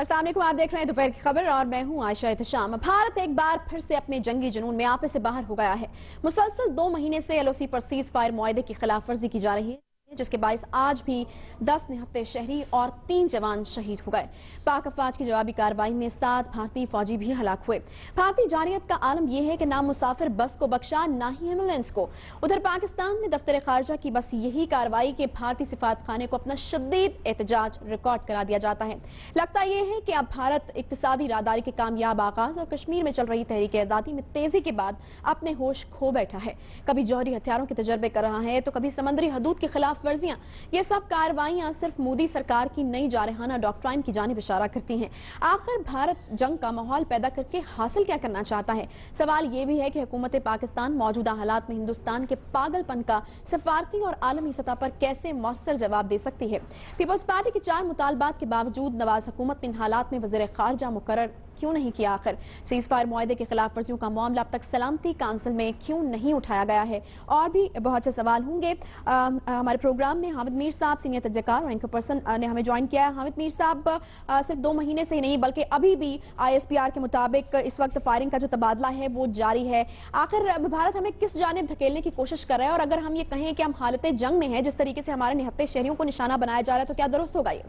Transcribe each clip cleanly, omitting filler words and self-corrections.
अस्सलाम वालेकुम, आप देख रहे हैं दोपहर की खबर और मैं हूं आयशा एहतशाम। भारत एक बार फिर से अपने जंगी जुनून में आपे से बाहर हो गया है। मुसलसल 2 महीने से एलओसी पर सीज फायर मुआहदे की खिलाफ वर्जी की जा रही है, जिसके बायस आज भी 10 निहत्ते शहरी और 3 जवान शहीद हो गए। पाक अफवाज की जवाबी कार्रवाई में 7 भारतीय फौजी भी हलाक हुए। भारतीय जारियत का आलम यह है कि ना मुसाफिर बस को बख्शा, ना ही एम्बुलेंस को। उधर पाकिस्तान में दफ्तर खारजा की बस यही कार्रवाई के भारतीय सिफारत खाने को अपना शदीद एहतजाज रिकॉर्ड करा दिया जाता है। लगता यह है कि अब भारत इक्तिसादी राहदारी के कामयाब आगाज और कश्मीर में चल रही तहरीक आज़ादी में तेजी के बाद अपने होश खो बैठा है। कभी जौहरी हथियारों के तजर्बे कर रहा है तो कभी समंदरी हदूद के खिलाफ वर्जियां। ये सब कार्रवाइयां सिर्फ मोदी सरकार की नई जारहाना डॉक्ट्राइन की जानिब इशारा करती हैं। आखिर भारत जंग का माहौल पैदा करके हासिल क्या करना चाहता है? सवाल ये भी है कि हुकूमत पाकिस्तान मौजूदा हालात में हिंदुस्तान के पागलपन का सफारती और आलमी सतह पर कैसे मौसर जवाब दे सकती है। पीपल्स पार्टी के 4 मुतालबात के बावजूद नवाज हुकूमत ने इन हालात में वज़ीर खारजा मुकर्रर क्यों नहीं किया? आखिर सीज फायर मुआहदे के खिलाफ वर्जियों का मामला अब तक सलामती काउंसिल में क्यों नहीं उठाया गया है? और भी बहुत से सवाल होंगे। हमारे प्रोग्राम में हामिद मीर साहब सीनियर तजकार और एंकर पर्सन ने हमें ज्वाइन किया है। हामिद मीर साहब, सिर्फ 2 महीने से ही नहीं बल्कि अभी भी ISPR के मुताबिक इस वक्त फायरिंग का जो तबादला है वो जारी है। आखिर भारत हमें किस जानिब धकेलने की कोशिश कर रहा है? और अगर हम ये कहें कि हम हालत जंग में हैं, जिस तरीके से हमारे निहत्ते शहरियों को निशाना बनाया जा रहा है, तो क्या दुरुस्त होगा ये?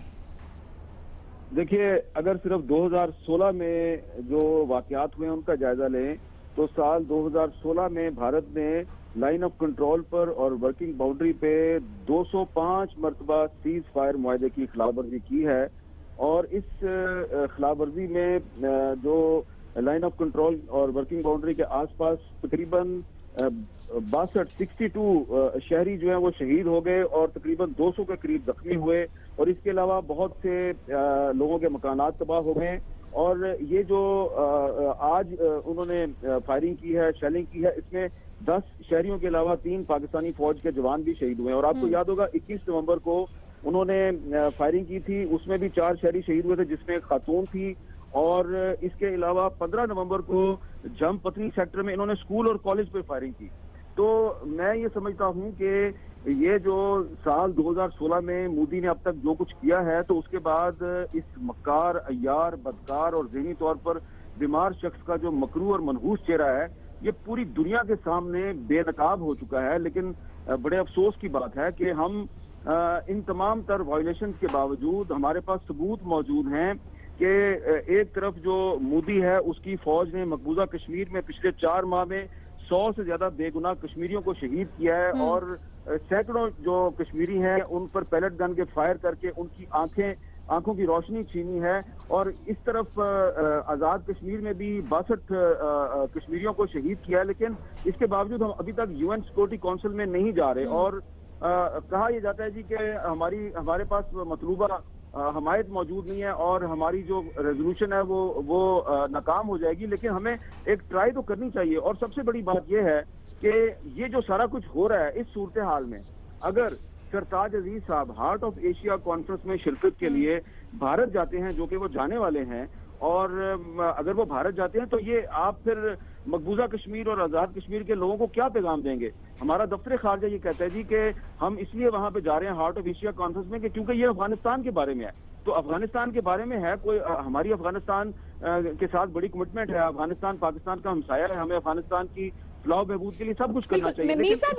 देखिए, अगर सिर्फ 2016 में जो वाकयात हुए उनका जायजा लें तो साल 2016 में भारत ने लाइन ऑफ कंट्रोल पर और वर्किंग बाउंड्री पे 205 मरतबा सीज फायर मुआहदे की खिलाफवर्जी की है। और इस खिलाफवर्जी में जो लाइन ऑफ कंट्रोल और वर्किंग बाउंड्री के आसपास तकरीबन 62 शहरी जो हैं वो शहीद हो गए और तकरीबन 200 के करीब जख्मी हुए। और इसके अलावा बहुत से लोगों के मकानात तबाह हो गए। और ये जो आज उन्होंने फायरिंग की है, शेलिंग की है, इसमें 10 शहरियों के अलावा 3 पाकिस्तानी फौज के जवान भी शहीद हुए। और आपको याद होगा 21 नवंबर को उन्होंने फायरिंग की थी, उसमें भी 4 शहरी शहीद हुए थे, जिसमें एक खातून थी। और इसके अलावा 15 नवंबर को जम पतनी सेक्टर में इन्होंने स्कूल और कॉलेज पे फायरिंग की। तो मैं ये समझता हूँ कि ये जो साल 2016 में मोदी ने अब तक जो कुछ किया है, तो उसके बाद इस मक्कार, अय्यार, बदकार और ज़हनी तौर पर बीमार शख्स का जो मकरू और मनहूस चेहरा है, ये पूरी दुनिया के सामने बेनकाब हो चुका है। लेकिन बड़े अफसोस की बात है कि हम इन तमाम तर वायलेशन के बावजूद हमारे पास सबूत मौजूद हैं कि एक तरफ जो मोदी है उसकी फौज ने मकबूजा कश्मीर में पिछले 4 माह में 100 से ज्यादा बेगुनाह कश्मीरियों को शहीद किया है। और सैकड़ों जो कश्मीरी हैं उन पर पैलेट गन के फायर करके उनकी आंखों की रोशनी छीनी है। और इस तरफ आजाद कश्मीर में भी 62 कश्मीरियों को शहीद किया है। लेकिन इसके बावजूद हम अभी तक UN सिक्योरिटी काउंसिल में नहीं जा रहे। और कहा यह जाता है जी कि हमारे पास मतलूबा हमायत मौजूद नहीं है और हमारी जो रेजोल्यूशन है वो नाकाम हो जाएगी। लेकिन हमें एक ट्राई तो करनी चाहिए। और सबसे बड़ी बात यह है कि ये जो सारा कुछ हो रहा है, इस सूरत हाल में अगर सरताज अजीज साहब हार्ट ऑफ एशिया कॉन्फ्रेंस में शिरकत के लिए भारत जाते हैं, जो कि वो जाने वाले हैं, और अगर वो भारत जाते हैं तो ये आप फिर मकबूजा कश्मीर और आज़ाद कश्मीर के लोगों को क्या पैगाम देंगे? हमारा दफ्तर खारजा ये कहता है जी कि हम इसलिए वहां पे जा रहे हैं हार्ट ऑफ एशिया कॉन्फ्रेंस में कि क्योंकि ये अफगानिस्तान के बारे में है। तो अफगानिस्तान के बारे में है कोई, हमारी अफगानिस्तान के साथ बड़ी कमिटमेंट है। अफगानिस्तान पाकिस्तान का हमसाया है, हमें अफगानिस्तान की फलाह बहबूद के लिए सब कुछ करना चाहिए। मीर साहब,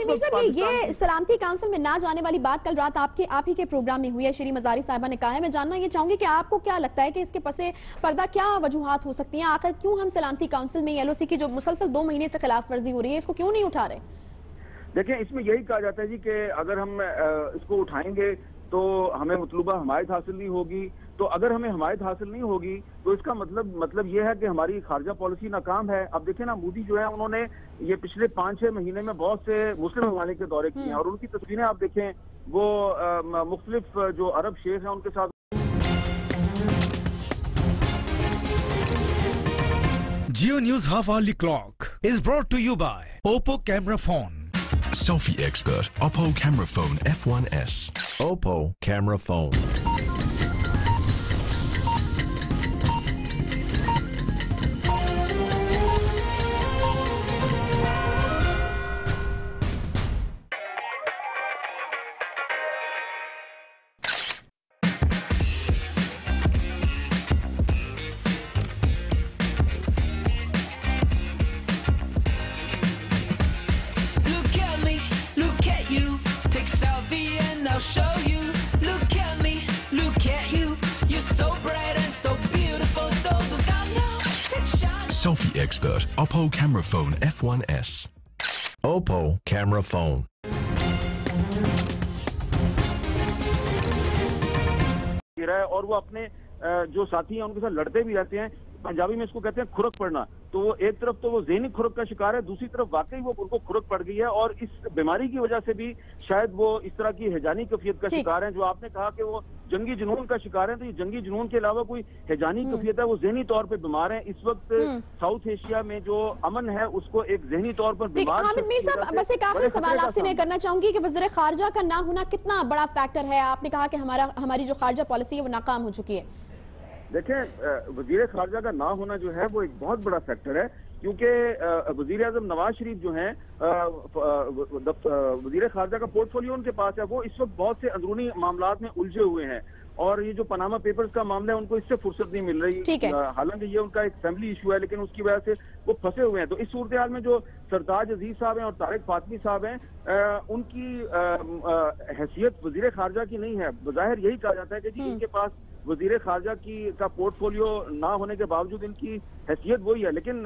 ये सलामती काउंसिल में ना जाने वाली बात कल रात आप ही के प्रोग्राम में हुई है, श्री मजारी साहिबा ने कहा है। मैं जानना ये चाहूंगी कि आपको क्या लगता है कि इसके पसे पर्दा क्या वजूहात हो सकती हैं? आखिर क्यों हम सलामती काउंसिल में LOC की जो मुसलसल 2 महीने से खिलाफ वर्जी हो रही है, इसको क्यों नहीं उठा रहे? देखिए, इसमें यही कहा जाता है जी कि अगर हम इसको उठाएंगे तो हमें मतलूबा हमायत हासिल नहीं होगी। तो अगर हमें हमायत हासिल नहीं होगी तो इसका मतलब ये है कि हमारी खारजा पॉलिसी नाकाम है। अब देखें ना, मोदी जो है उन्होंने ये पिछले 5-6 महीने में बहुत से मुस्लिम ममालिक के दौरे किए हैं और उनकी तस्वीरें आप देखें, वो मुख्तलिफ जो अरब शेख हैं उनके साथ। Geo News Half Hourly Clock is brought to you by Oppo Camera Phone. Selfie expert Oppo Camera Phone F1S. Oppo Camera Phone. Selfie expert, Oppo camera phone F1S. Oppo camera phone. और वो अपने जो साथी हैं उनके साथ लड़ते भी रहते हैं। पंजाबी में इसको कहते हैं खुरक पड़ना। तो वो एक तरफ तो वो ज़हनी खुरक का शिकार है, दूसरी तरफ वाकई वो उनको खुरक पड़ गई है और इस बीमारी की वजह से भी शायद वो इस तरह की हैजानी कैफियत का शिकार है। जो आपने कहा कि वो जंगी जुनून का शिकार है, तो ये जंगी जुनून के अलावा कोई हैजानी कैफियत है, वो ज़हनी तौर पे बीमार है। इस वक्त साउथ एशिया में जो अमन है उसको एक ज़हनी तौर पर बीमार। हामिद मीर साहब, बस एक आखिरी सवाल आपसे मैं करना चाहूंगी कि वज़ीर खारजा का ना होना कितना बड़ा फैक्टर है? आपने कहा कि हमारी जो खारजा पॉलिसी है वो नाकाम हो चुकी है। देखें, वजीर खारजा का ना होना जो है वो एक बहुत बड़ा फैक्टर है, क्योंकि वजीर आजम नवाज शरीफ जो हैं, वजीर खारजा का पोर्टफोलियो उनके पास है, वो इस वक्त बहुत से अंदरूनी मामलात में उलझे हुए हैं और ये जो पनामा पेपर्स का मामला है उनको इससे फुर्सत नहीं मिल रही। हालांकि ये उनका एक फैमिली इशू है, लेकिन उसकी वजह से वो फंसे हुए हैं। तो इस सूरत हाल में जो सरताज अजीज साहब हैं और तारिक फातमी साहब हैं, उनकी हैसियत वजीर खारजा की नहीं है। बज़ाहिर यही कहा जाता है कि जी इनके पास वजीर खारजा का पोर्टफोलियो ना होने के बावजूद इनकी हैसियत वही है, लेकिन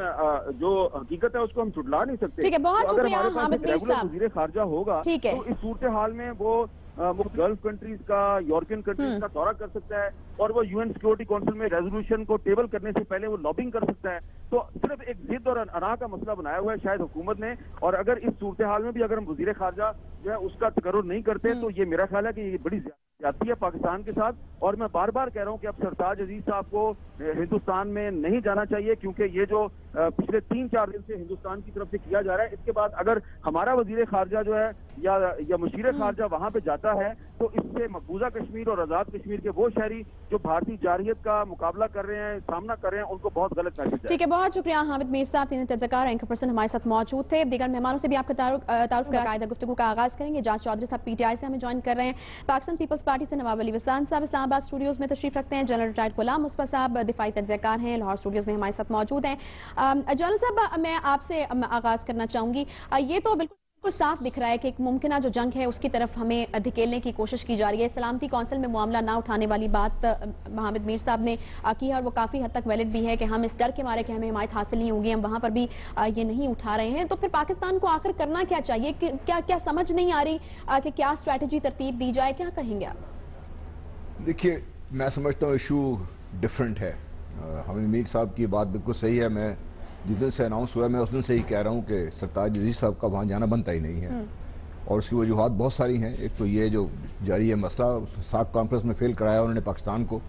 जो हकीकत है उसको हम छुटला नहीं सकते। ठीक है, बहुत शुक्रिया हामिद मीर साहब। वजीर खारजा होगा तो इस सूरत हाल में वो गल्फ कंट्रीज का, यूरोपियन कंट्रीज का दौरा कर सकता है और वो यूएन सिक्योरिटी काउंसिल में रेजोल्यूशन को टेबल करने से पहले वो लॉबिंग कर सकता है। तो सिर्फ एक जिद और अना का मसला बनाया हुआ है शायद हुकूमत ने, और अगर इस सूरत हाल में भी अगर हम वजीर खारजा जो है उसका तकर्रुर नहीं करते तो ये मेरा ख्याल है कि ये बड़ी ज्यादती है पाकिस्तान के साथ। और मैं बार बार कह रहा हूँ कि अब सरताज अजीज साहब को हिंदुस्तान में नहीं जाना चाहिए, क्योंकि ये जो पिछले 3-4 दिन से हिंदुस्तान की तरफ से किया जा रहा है, इसके बाद अगर हमारा वजीर खारजा जो है या मुशीर खारजा वहां पे जाता है तो इससे मकबूजा कश्मीर और आजाद कश्मीर के वो शहरी जो भारतीय जारहियत का मुकाबला कर रहे हैं, सामना कर रहे हैं, उनको बहुत गलत मैसेज है। ठीक है, बहुत शुक्रिया हामिद मीर साहब, सीनियर तजज़कार एंकर पर्सन हमारे साथ मौजूद थे। दीगर मेहमानों से भी आपका तारुफ कायदा गुफ्तगू का आगाज करेंगे। जाज चौधरी साहब पीटीआई से हमें ज्वाइन कर रहे हैं, पाकिस्तान पीपल्स पार्टी से नवाब अली वसान साहब इस्लामाबाद स्टूडियोज में तशरीफ रखते हैं, जनरल रिटायर्ड गुलाम मुस्तफा साहब दिफाई तजज़कार हैं, लाहौर स्टूडियोज में हमारे साथ मौजूद हैं। जनरल साहब, मैं आपसे आगाज करना चाहूंगी, ये तो बिल्कुल साफ दिख रहा है कि एक मुमकिना जो जंग है उसकी तरफ हमें धकेलने की कोशिश की जा रही है। सलामती कौंसिल में मामला ना उठाने वाली बात हामिद मीर साहब ने की है और वो काफ़ी हद तक वैलिड भी है कि हम इस डर के मारे कि हमें हिमायत हासिल नहीं होगी, हम वहाँ पर भी ये नहीं उठा रहे हैं। तो फिर पाकिस्तान को आखिर करना क्या चाहिए? क्या समझ नहीं आ रही कि क्या स्ट्रैटेजी तरतीब दी जाए? क्या कहेंगे आप? देखिए, मैं समझता हूँ इशू डिफरेंट है। हामिद मीर साहब की बात बिल्कुल सही है। मैं जिस दिन से अनाउंस हुआ मैं उस दिन से ही कह रहा हूँ कि सरताज अजीज साहब का वहाँ जाना बनता ही नहीं है, और उसकी वजूहत बहुत सारी हैं। एक तो ये जो जारी है मसला, साक कॉन्फ्रेंस में फेल कराया उन्होंने पाकिस्तान को,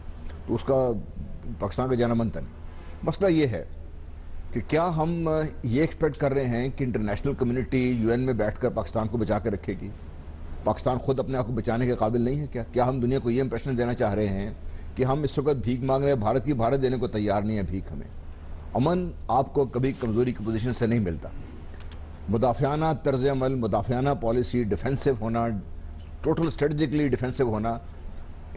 तो उसका पाकिस्तान का जाना बनता नहीं। मसला ये है कि क्या हम ये एक्सपेक्ट कर रहे हैं कि इंटरनेशनल कम्युनिटी यूएन में बैठकर पाकिस्तान को बचा के रखेगी? पाकिस्तान खुद अपने आप को बचाने के काबिल नहीं है क्या? क्या हम दुनिया को ये इंप्रेशन देना चाह रहे हैं कि हम इस वक्त भीख मांग रहे हैं, भारत देने को तैयार नहीं है भीख हमें? अमन आपको कभी कमज़ोरी की पोजीशन से नहीं मिलता। मुदाफ़ियाना तर्ज़ अमल, मुदाफ़ियाना पॉलिसी, डिफेंसिव होना, टोटल स्ट्रेटजिकली डिफेंसिव होना,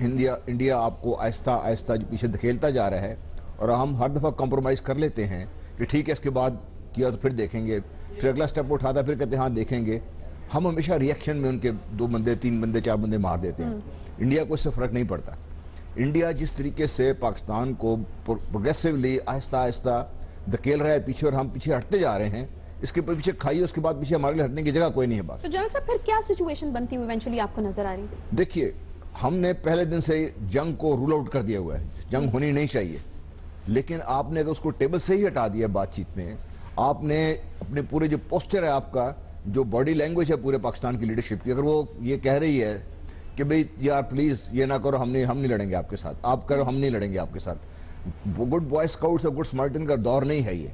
इंडिया आपको आहिस्ता आहिस्ता पीछे धकेलता जा रहा है। और हम हर दफ़ा कॉम्प्रोमाइज़ कर लेते हैं कि ठीक है इसके बाद किया तो फिर देखेंगे, फिर अगला स्टेप उठाता फिर कहते हैं हाँ देखेंगे। हम हमेशा रिएक्शन में उनके 2 बंदे 3 बंदे 4 बंदे मार देते हैं। इंडिया को इससे फ़र्क नहीं पड़ता। इंडिया जिस तरीके से पाकिस्तान को प्रोग्रेसिवली आहिस्ता आहिस्ता धकेल रहा है पीछे और हम पीछे हटते जा रहे हैं, इसके पीछे खाइए, उसके बाद पीछे हमारे लिए हटने की जगह कोई नहीं है। बात तो जनरल साहब, फिर क्या सिचुएशन बनती हुई इवेंचुअली आपको नजर आ रही है? देखिए, हमने पहले दिन से जंग को रूल आउट कर दिया हुआ है, जंग होनी नहीं चाहिए, लेकिन आपने अगर उसको टेबल से ही हटा दिया बातचीत में, आपने अपने पूरे जो पोस्टर है, आपका जो बॉडी लैंग्वेज है पूरे पाकिस्तान की लीडरशिप की, अगर वो ये कह रही है कि भाई यार प्लीज ये ना करो, हम नहीं लड़ेंगे आपके साथ, आप करो हम नहीं लड़ेंगे आपके साथ। गुड बॉय स्काउट्स और गुड स्मार्टन का दौर नहीं है ये।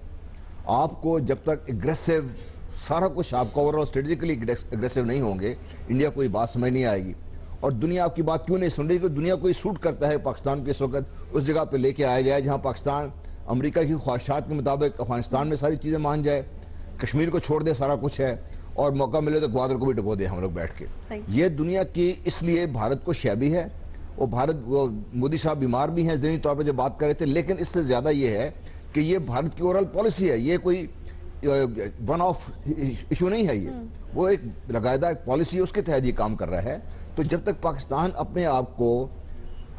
आपको जब तक एग्रेसिव सारा कुछ आपका ओवरऑल स्ट्रेटेजिकली एग्रेसिव नहीं होंगे, इंडिया कोई बात समझ नहीं आएगी। और दुनिया आपकी बात क्यों नहीं सुन रही? कि दुनिया को सूट करता है पाकिस्तान के इस वक्त उस जगह पे लेके आया जाए जहां पाकिस्तान अमेरिका की ख्वाहिशात के मुताबिक अफगानिस्तान में सारी चीज़ें मान जाए, कश्मीर को छोड़ दे, सारा कुछ है, और मौका मिले तो ग्वादर को भी डुबो दे हम लोग बैठ के। ये दुनिया की इसलिए भारत को शैबी है। और मोदी साहब बीमार भी हैं ज़हनी तौर पर जो बात कर रहे थे, लेकिन इससे ज़्यादा ये है कि ये भारत की ओवरऑल पॉलिसी है, ये कोई वन ऑफ इशू नहीं है, ये वो एक लगायदा एक पॉलिसी है, उसके तहत ये काम कर रहा है। तो जब तक पाकिस्तान अपने आप को,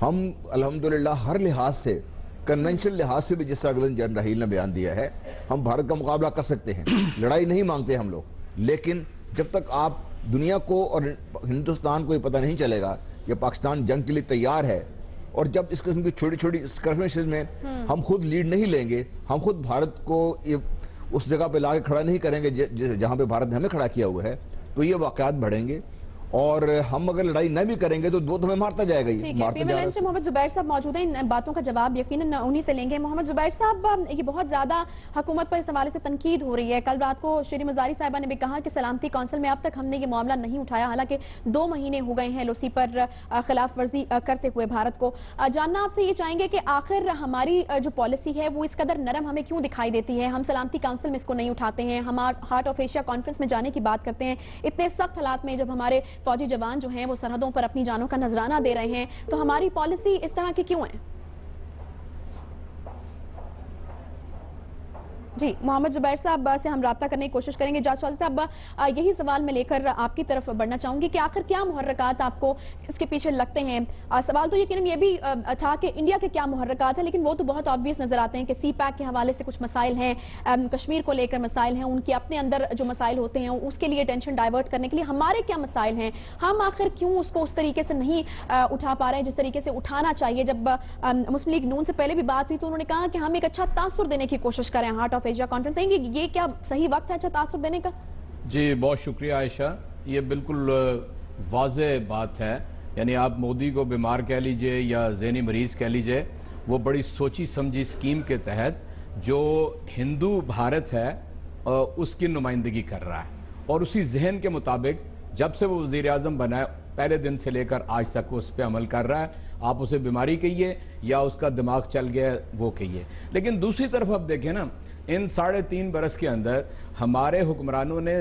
हम अल्हम्दुलिल्लाह हर लिहाज से, कन्वेंशनल लिहाज से भी, जिस तरह अगले जनरल राहील ने बयान दिया है ہم بھارت کا مقابلہ کر سکتے ہیں، لڑائی نہیں مانگتے ہم لوگ، لیکن جب تک آپ دنیا کو اور ہندوستان کو یہ پتہ نہیں چلے گا کہ پاکستان جنگ کے لیے تیار ہے، اور جب اس قسم کی چھوٹی چھوٹی اسکرمشز میں ہم خود لیڈ نہیں لیں گے، ہم خود بھارت کو اس جگہ پہ لا کے کھڑا نہیں کریں گے جہاں پہ بھارت نے ہمیں کھڑا کیا ہوا ہے، تو یہ واقعات بڑھیں گے، اور ہم اگر لڑائی نہ بھی کریں گے تو وہ تو ہمیں مارتا جائے گا ہی۔ ٹھیک ہے، پی ایم ایل این سے محمد زبیر صاحب موجود ہیں، ان باتوں کا جواب یقیناً انہی سے لیں گے۔ محمد زبیر صاحب، یہ بہت زیادہ حکومت پر اس حوالے سے تنقید ہو رہی ہے۔ کل رات کو شیریں مزاری صاحبہ نے بھی کہا کہ سلامتی کونسل میں اب تک ہم نے یہ معاملہ نہیں اٹھایا، حالانکہ 2 مہینے ہو گئے ہیں ایل او سی پر خلاف ورزی کرتے ہوئے بھارت کو۔ جاننا آپ سے یہ چاہیں گے کہ آخر ہماری جو پالیسی ہے وہ اس قدر نرم ہمیں کیوں دکھائی دیتی ہے؟ ہم سلامتی کونسل میں اس کو نہیں اٹھاتے ہیں، ہم ہارٹ آف ایشیا کانفرنس میں جانے کی بات کرتے ہیں، اتنے سخت حالات میں جب ہمارے فوجی جوان جو ہیں وہ سرحدوں پر اپنی جانوں کا نذرانہ دے رہے ہیں، تو ہماری پالیسی اس طرح کی کیوں ہے؟ جی، محمد زبیر صاحب سے ہم رابطہ کرنے کی کوشش کریں گے۔ جاج چودھری صاحب، یہی سوال میں لے کر آپ کی طرف بڑھنا چاہوں گی کہ آخر کیا محرکات آپ کو اس کے پیچھے لگتے ہیں؟ سوال تو یقیناً یہ بھی تھا کہ انڈیا کے کیا محرکات ہیں، لیکن وہ تو بہت آبویس نظر آتے ہیں کہ سی پیک کے حوالے سے کچھ مسائل ہیں، کشمیر کو لے کر مسائل ہیں، ان کے اپنے اندر جو مسائل ہوتے ہیں اس کے لیے ٹینشن ڈائیورٹ کرنے کے لیے ہمارے کیا مسائل ہیں؟ ہم آخر کیوں اس کو اس طریقے سے نہیں اٹھا پا رہے ہیں جس طریقے سے اٹھانا چاہیے؟ جب مسلم لیگ نون سے پہلے بھی بات ہوئی تو انہوں نے کہا کہ ہم ایک اچھا تاثر دینے کی کوشش کریں ہارٹ آف ایشیا کانفرنس میں، یہ کیا صحیح وقت ہے اچھا تاثر دینے کا؟ جی بہت شکریہ عائشہ، یہ بالکل واضح بات ہے، یعنی آپ مودی کو بیمار کہہ لیجئے یا ذہنی مریض کہہ لیجئے، وہ بڑی سوچی سمجھی اسکیم کے تحت جو ہندو بھارت ہے اس کی نمائندگی کر رہا ہے، اور اسی ذہن کے مطابق جب سے وہ وزیر اعظم بنا ہے پہلے دن سے لے کر آج تک وہ اس پہ عمل کر رہا ہے، آپ اسے بیماری کہیے یا اس کا دماغ چل گیا وہ کہیے۔ لیکن دوسری طرف اب دیکھیں نا، ان 3.5 برس کے اندر ہمارے حکمرانوں نے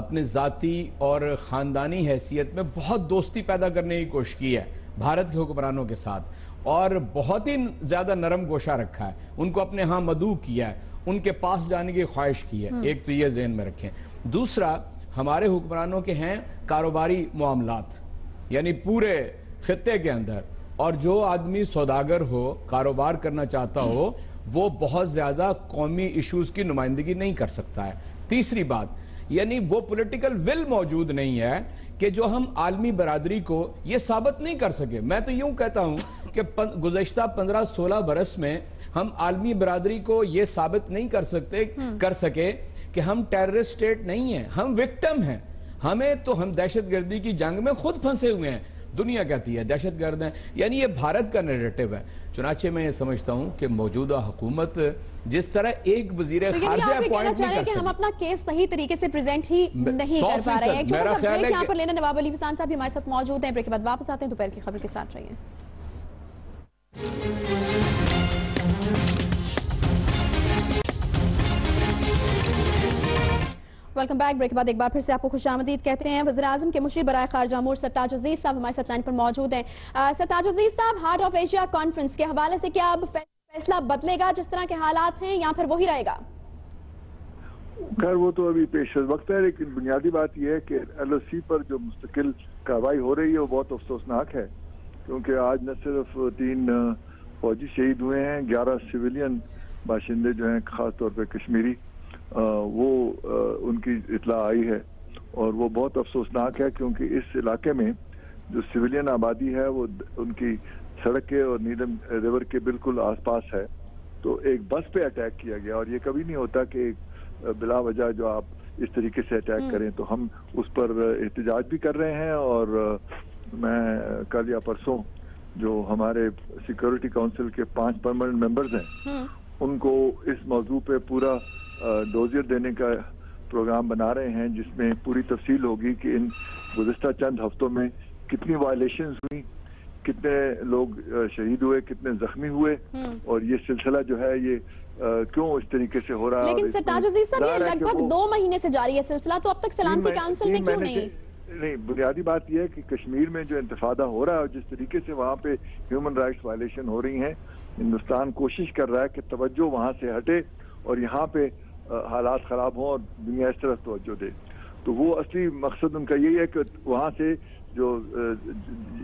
اپنے ذاتی اور خاندانی حیثیت میں بہت دوستی پیدا کرنے کی کوشش کی ہے بھارت کے حکمرانوں کے ساتھ، اور بہت ہی زیادہ نرم گوشہ رکھا ہے، ان کو اپنے ہاں مدعو کیا ہے، ان کے پاس جانے کی خواہش کی ہے۔ ایک تو یہ ذہن میں رکھیں۔ دوسرا، ہمارے حکمرانوں کے ہیں کاروباری معاملات، یعنی پورے خطے کے اندر، اور جو آدمی سوداگر ہو، کاروبار کرنا چاہتا ہو، وہ بہت زیادہ قومی ایشوز کی نمائندگی نہیں کر سکتا ہے۔ تیسری بات، یعنی وہ پولیٹیکل ول موجود نہیں ہے کہ جو ہم عالمی برادری کو یہ ثابت نہیں کر سکے۔ میں تو یوں کہتا ہوں کہ گزشتہ 15-16 برس میں ہم عالمی برادری کو یہ ثابت نہیں کر سکے کہ ہم ٹیررسٹ اسٹیٹ نہیں ہیں، ہم وکٹم ہیں، ہم دہشت گردی کی جنگ میں خود پھنسے ہوئے ہیں، دنیا کہتی ہے دہشت گرد ہیں، یعنی یہ بھارت کا نیریٹو ہے۔ چنانچہ میں یہ سمجھتا ہوں کہ موجودہ حکومت جس طرح ایک وزیر خارجہ اپوائنٹ نہیں کر سکتی، ہم اپنا کیس صحیح طریقے سے پریزنٹ ہی نہیں کر پا رہے ہیں۔ ایک چھوٹا سا بریک یہاں پر لینا، نواب علی وسان صاحب بھی ہمارے ساتھ موجود ہیں، بریک کے بعد واپس آتے ہیں، دوپہر کی خبر کے ساتھ رہیے۔ Welcome back. بریک کے بعد ایک بار پھر سے آپ کو خوش آمدید کہتے ہیں۔ وزیر اعظم کے مشیر برائے خارجہ امور سرتاج عزیز صاحب ہمارے ساتھ لائن پر موجود ہیں۔ سرتاج عزیز صاحب، ہارٹ آف ایشیا کانفرنس کے حوالے سے کیا اب فیصلہ بدلے گا جس طرح کے حالات ہیں، یا پھر وہی رہے گا؟ خیر وہ تو ابھی پیش وقت ہے، لیکن بنیادی بات یہ ہے کہ ایل او سی پر جو مستقل کارروائی ہو رہی ہے وہ بہت افسوسناک ہے، کیونکہ آج نہ صرف 3 فوجی شہید ہوئے ہیں، 11 سویلین باشندے جو ہیں خاص طور پہ کشمیری، وہ ان کی اطلاع آئی ہے، اور وہ بہت افسوسناک ہے کیونکہ اس علاقے میں جو سویلین آبادی ہے وہ ان کی سڑک کے اور نیلم ریور کے بالکل آس پاس ہے، تو ایک بس پہ اٹیک کیا گیا، اور یہ کبھی نہیں ہوتا کہ بلا وجہ جو آپ اس طریقے سے اٹیک کریں، تو ہم اس پر احتجاج بھی کر رہے ہیں، اور میں کل یا پرسوں جو ہمارے سیکورٹی کونسل کے 5 پرماننٹ ممبرز ہیں ان کو اس موضوع پہ پورا ڈوزر دینے کا پروگرام بنا رہے ہیں، جس میں پوری تفصیل ہوگی کہ ان گزشتہ چند ہفتوں میں کتنی وائلیشنز ہوئی، کتنے لوگ شہید ہوئے، کتنے زخمی ہوئے، اور یہ سلسلہ جو ہے یہ کیوں اس طریقے سے ہو رہا ہے۔ لیکن سرتاج عزیز صاحب، یہ لگ بھگ 2 مہینے سے جاری ہے سلسلہ، تو اب تک سلامتی کونسل میں کیوں نہیں؟ بنیادی بات یہ ہے کہ کشمیر میں جو انتفاضہ ہو رہا ہے اور جس طریقے سے وہاں پہ ہیومن رائٹس وائلیشن ہو رہی ہیں، ہندوستان کوشش کر رہا ہے کہ توجہ وہاں سے ہٹے اور یہاں پہ حالات خراب ہوں اور دنیا اس طرف توجہ دے، تو وہ اصلی مقصد ان کا یہی ہے کہ وہاں سے جو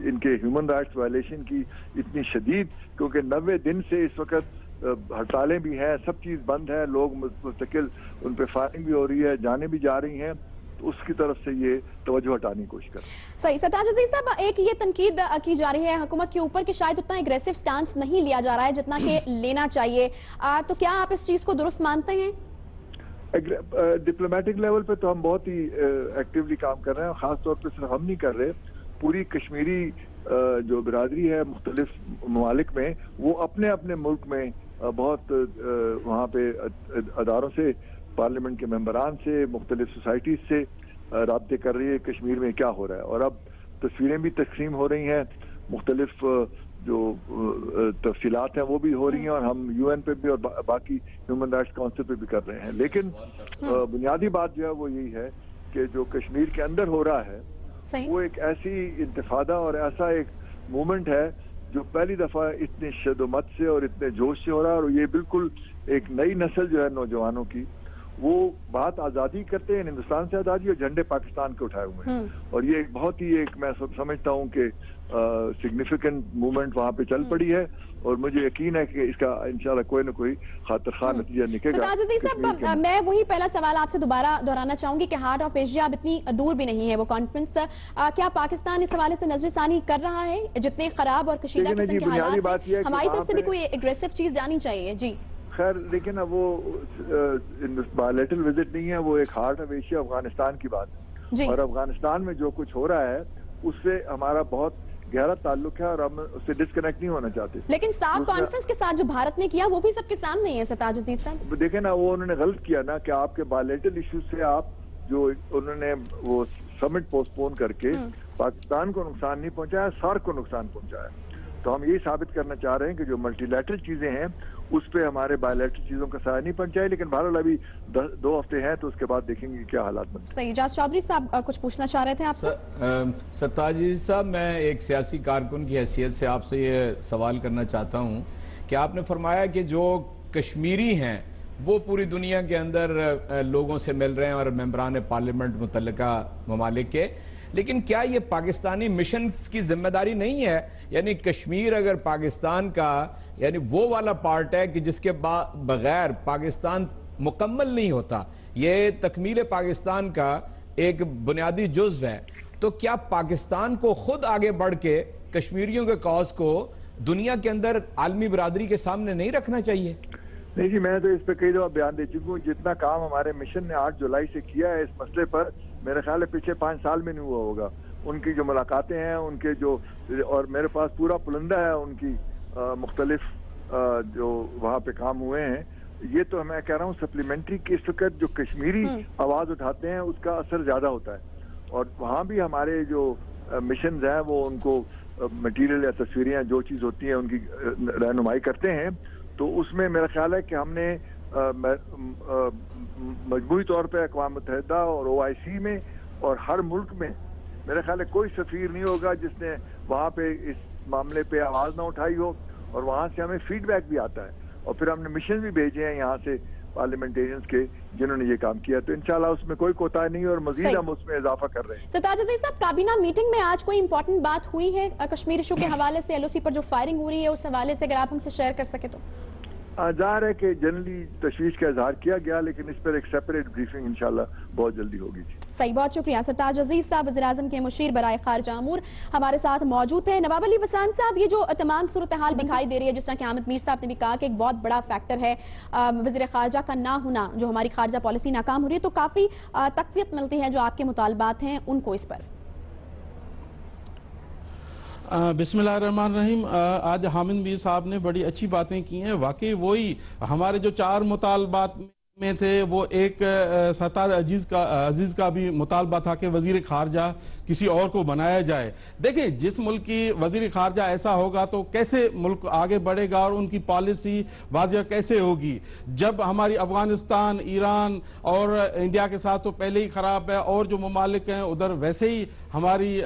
ان کے ہیومن رائٹس وائلیشن کی اتنی شدید، کیونکہ 90 دن سے اس وقت हड़तालें भी हैं, सब चीज़ बंद है, लोग मुस्तकिल उन पे फायरिंग भी हो रही है, जाने भी जा रही हैं, तो उसकी तरफ से ये तवज्जो हटाने की कोशिश कर। सही। सरताज अजीज साहब, एक ये तनकीद की जा रही है हुकूमत के ऊपर कि शायद उतना एग्रेसिव स्टांस नहीं लिया जा रहा है जितना कि लेना चाहिए, तो क्या आप इस चीज़ को दुरुस्त मानते हैं? डिप्लोमेटिक लेवल पे तो हम बहुत ही एक्टिवली काम कर रहे हैं, खास तौर पे सिर्फ हम नहीं कर रहे, पूरी कश्मीरी जो बिरादरी है मुख्तलिफ ममालिक में, वो अपने अपने मुल्क में बहुत वहाँ पे अदारों से, पार्लियामेंट के मेंबरान से, मुख्तलिफ सोसाइटीज से राब्ते कर रही है कश्मीर में क्या हो रहा है। और अब तस्वीरें भी तकसीम हो रही हैं, मुख्तलिफ जो तफसीलात हैं वो भी हो रही हैं, और हम UN पे भी और बाकी ह्यूमन राइट्स काउंसिल पे भी कर रहे हैं। लेकिन बुनियादी बात जो है वो यही है कि जो कश्मीर के अंदर हो रहा है वो एक ऐसी इंतफादा और ऐसा एक मूवमेंट है जो पहली दफा इतने शद्दोमत से और इतने जोश से हो रहा है, और ये बिल्कुल एक नई नस्ल जो है नौजवानों की, वो बात आज़ादी करते हैं, हिंदुस्तान से आज़ादी, और झंडे पाकिस्तान के उठाए हुए हैं। और ये एक बहुत ही एक मैं समझता हूँ कि सिग्निफिकेंट मूवमेंट वहाँ पे चल पड़ी है, और मुझे यकीन है कि इसका इंशाल्लाह कोई ना कोई खातिर नतीजा निकलेगा। सरताज अजीज साहब, मैं वही पहला सवाल आपसे दोबारा दोहराना चाहूंगी कि हार्ट ऑफ एशिया अब इतनी दूर भी नहीं है वो कॉन्फ्रेंस, क्या पाकिस्तान इस हवाले से नजरसानी कर रहा है? जितने खराब और कशीदा किस्म के हालात हैं, हमारी तरफ से भी कोई एग्रेसिव चीज जानी चाहिए? जी खैर, लेकिन अब वो बायलैटरल विजिट नहीं है, वो एक हार्ट ऑफ एशिया अफगानिस्तान की बात है, और अफगानिस्तान में जो कुछ हो रहा है उससे हमारा बहुत गहरा ताल्लुक है, और हम उससे डिस्कनेक्ट नहीं होना चाहते। लेकिन साफ कॉन्फ्रेंस के साथ जो भारत ने किया वो भी सबके सामने ही है सरताज अजीज साहब। देखें ना, वो उन्होंने गलत किया ना कि आपके बायलैटरल इश्यू से आप जो उन्होंने वो समिट पोस्टपोन करके पाकिस्तान को नुकसान नहीं पहुंचाया, सार्क को नुकसान पहुंचाया। तो हम ये साबित करना चाह रहे हैं कि जो मल्टीलैटरल चीजें हैं उस पे हमारे बायलैटरल चीजों का साया नहीं पहुंचाए, लेकिन बहरहाल अभी 2 हफ्ते हैं तो उसके बाद देखेंगे क्या हालात बनते हैं। सही। इजाज चौधरी साहब कुछ पूछना चाह रहे थे आपसे? सरताज साहब, मैं एक सियासी कारकुन की हैसियत से आपसे ये सवाल करना चाहता हूँ कि आपने फरमाया कि जो कश्मीरी हैं वो पूरी दुनिया के अंदर लोगों से मिल रहे हैं और मेंबरान पार्लियामेंट मुतल्लिका ममालिक के, लेकिन क्या ये पाकिस्तानी मिशन की जिम्मेदारी नहीं है? यानी कश्मीर अगर पाकिस्तान का यानी वो वाला पार्ट है कि जिसके बगैर पाकिस्तान मुकम्मल नहीं होता, ये तकमील पाकिस्तान का एक बुनियादी जुज़्व है, तो क्या पाकिस्तान को खुद आगे बढ़ के कश्मीरियों के कॉज को दुनिया के अंदर आलमी बरादरी के सामने नहीं रखना चाहिए? नहीं जी, मैं तो इस पे कई दफा बयान दे चुका हूँ। जितना काम हमारे मिशन ने 8 जुलाई से किया है इस मसले पर, मेरे ख्याल है पिछले 5 साल में नहीं हुआ होगा। उनकी जो मुलाकातें हैं, उनके जो, और मेरे पास पूरा पुलंदा है उनकी मुख्तलिफ जो वहाँ पे काम हुए हैं। ये तो मैं कह रहा हूँ सप्लीमेंट्री के इस वक्त जो कश्मीरी आवाज उठाते हैं उसका असर ज्यादा होता है, और वहाँ भी हमारे जो मिशन हैं वो उनको मटीरियल या तस्वीरें जो चीज़ होती है उनकी रहनुमाई करते हैं। तो उसमें मेरा ख्याल है कि हमने मजबूरी तौर पे अक़वाम मुत्तहिदा और OIC में और हर मुल्क में मेरा ख्याल है कोई सफीर नहीं होगा जिसने वहाँ पे इस मामले पे आवाज़ ना उठाई हो, और वहाँ से हमें फीडबैक भी आता है, और फिर हमने मिशन भी भेजे हैं यहाँ से पार्लियामेंटेरियंस के जिन्होंने ये काम किया। तो इंशाल्लाह उसमें कोई कोताही नहीं, और मजीद हम उसमें इजाफा कर रहे हैं। सरताज अजीज साहब, काबीना मीटिंग में आज कोई इंपॉर्टेंट बात हुई है कश्मीर इशू के हवाले से? LOC पर जो फायरिंग हो रही है उस हवाले से अगर आप हमसे शेयर कर सके तो। ज़ाहिर है कि जनरली तशवीश का इजहार किया गया, लेकिन इस पर एक सेपरेट ब्रीफिंग इंशाल्लाह बहुत जल्दी होगी। सही, बहुत शुक्रिया। सरताज अजीज साहब, वज़ीर-ए-आज़म के मुशीर बराए खारजा अमूर, हमारे साथ मौजूद हैं। नवाब अली वसान साहब, ये जो तमाम सूरत हाल दिखाई दे रही है, जिस तरह कि हामिद मीर साहब ने भी कहा कि एक बहुत बड़ा फैक्टर है वज़ीर खारजा का ना होना, जो हमारी खारजा पॉलिसी नाकाम हो रही है, तो काफ़ी तक़वियत मिलती है जो आपके मुतालबात हैं उनको इस पर। बिस्मिल्लाहिर्रहमानिर्रहीम। आज हामिद मीर साहब ने बड़ी अच्छी बातें की हैं। वाकई वही हमारे जो 4 मुतालबात में थे, वो एक सरताज अजीज का भी मुतालबा था कि वजीर खारजा किसी और को बनाया जाए। देखें, जिस मुल्क की वजीर खारजा ऐसा होगा तो कैसे मुल्क आगे बढ़ेगा और उनकी पॉलिसी वाज़ेह कैसे होगी? जब हमारी अफगानिस्तान, ईरान और इंडिया के साथ तो पहले ही ख़राब है, और जो ममालिक हैं उधर वैसे ही हमारी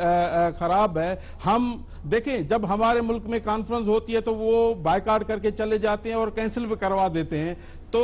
ख़राब है। हम देखें, जब हमारे मुल्क में कॉन्फ्रेंस होती है तो वो बायकाट करके चले जाते हैं और कैंसिल भी करवा देते हैं। तो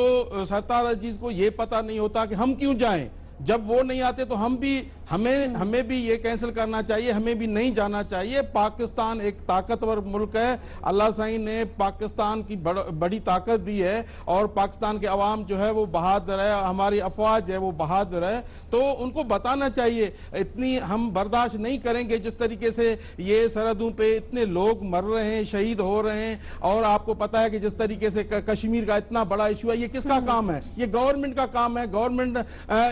सरताज अजीज को ये पता नहीं होता कि हम क्यों जाएं। जब वो नहीं आते तो हम भी ہمیں بھی یہ کینسل کرنا چاہیے, ہمیں بھی نہیں جانا چاہیے. پاکستان ایک طاقتور ملک ہے, اللہ سائیں نے پاکستان کی بڑی طاقت دی ہے, اور پاکستان کے عوام جو ہے وہ بہادر ہے, ہماری افواج ہے وہ بہادر ہے, تو ان کو بتانا چاہیے. اتنی ہم برداشت نہیں کریں گے جس طریقے سے یہ سرحدوں پہ اتنے لوگ مر رہے ہیں, شہید ہو رہے ہیں, اور آپ کو پتا ہے کہ جس طریقے سے کشمیر کا اتنا بڑا ایشو ہے, یہ کس کا کام ہے؟ یہ گورنمنٹ کا کام ہے. گورنمنٹ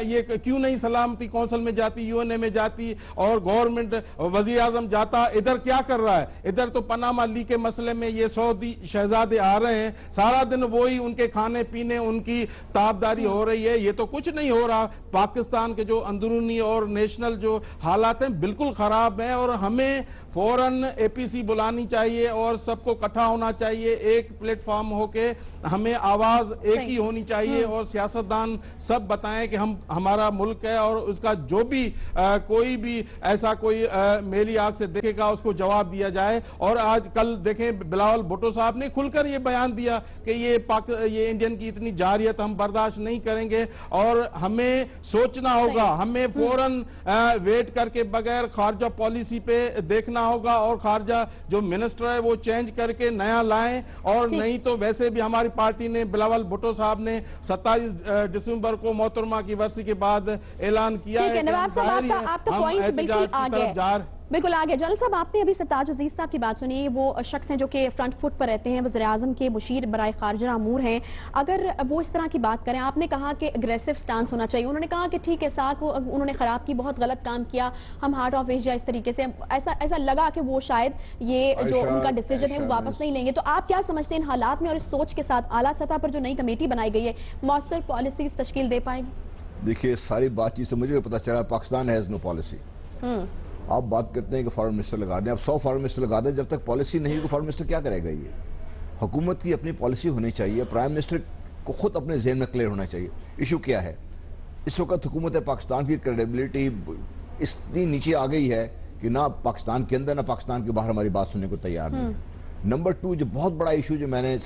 یہ کیوں نہیں سلامتی کونسل میں جاتی, یو این اے میں جاتی, اور گورنمنٹ وزیر اعظم جاتا؟ ادھر کیا کر رہا ہے؟ ادھر تو پاناما لیک کے مسئلے میں یہ سعودی شہزادے آ رہے ہیں, سارا دن وہی ان کے کھانے پینے, ان کی تابداری ہو رہی ہے. یہ تو کچھ نہیں ہو رہا. پاکستان کے جو اندرونی اور نیشنل جو حالات ہیں بالکل خراب ہیں, اور ہمیں فوراً اے پی سی بلانی چاہیے اور سب کو اکٹھا ہونا چاہیے, ایک پلیٹ فارم ہو کے ہمیں آواز ایک ہی ہونی چاہیے, اور سیاستدان سب بتائیں کہ ہمارا ملک ہے, اور اس کا جو بھی کوئی بھی ایسا کوئی میلی آگ سے دیکھے گا اس کو جواب دیا جائے. اور آج کل دیکھیں بلاول بھٹو صاحب نے کھل کر یہ بیان دیا کہ یہ انڈین کی اتنی جارحیت ہم برداشت نہیں کریں گے, اور ہمیں سوچنا ہوگا, ہمیں فوراً ویٹ کر کے بغیر خارجہ پالیسی پہ دیکھنا ہوگا, اور خارجہ جو منسٹر ہے وہ چینج کر کے نیا لائیں. اور نہیں تو ویسے بھی ہماری پارٹی نے, بلاول بھٹو صاحب نے 27 دسمبر کو محترمہ کی ورسی کے بعد اعلان کیا ہے کہ نواب صاحب آپ کا پوائنٹ بالکل آگے بالکل آگے. جنرل صاحب, آپ نے ابھی سرتاج عزیز صاحب کی بات سنی, وہ شخص ہیں جو کہ فرنٹ فٹ پر رہتے ہیں, وزیراعظم کے مشیر برائے خارجہ امور ہیں. اگر وہ اس طرح کی بات کریں, آپ نے کہا کہ اگریسو سٹانس ہونا چاہیے, انہوں نے کہا کہ ٹھیک ہے ساکھ انہوں نے خراب کی, بہت غلط کام کیا, ہم ہارٹ آف ایشیا اس طریقے سے, ایسا لگا کہ وہ شاید یہ جو ان کا ڈیسیجن ہے وہ واپس نہیں لیں گے. تو آپ کیا سمجھتے ہیں ان حالات میں اور اس سوچ کے ساتھ اعلیٰ سطح پر جو نئی کمیٹی بنائی گئی ہے مؤثر پالیسیز تشکیل دے پائے گی؟ دیکھیے ساری بات چیز سے مجھے پتا چلا پاکستان ہیز نو پالیسی. آپ بات کرتے ہیں کہ فارن منسٹر لگا دیں, اب 100 فارن منسٹر لگا دیں, جب تک پالیسی نہیں تو فارن منسٹر کیا کرے گا؟ یہ حکومت کی اپنی پالیسی ہونی چاہیے, پرائم منسٹر کو خود اپنے ذہن میں کلیئر ہونا چاہیے ایشو کیا ہے. اس وقت حکومت پاکستان کی کریڈیبلٹی اتنی نیچے آ گئی ہے کہ نہ پاکستان کے اندر نہ پاکستان کے باہر ہماری بات سننے کو تیار نہیں. نمبر 2 جو بہت بڑا ایشو جو میں نے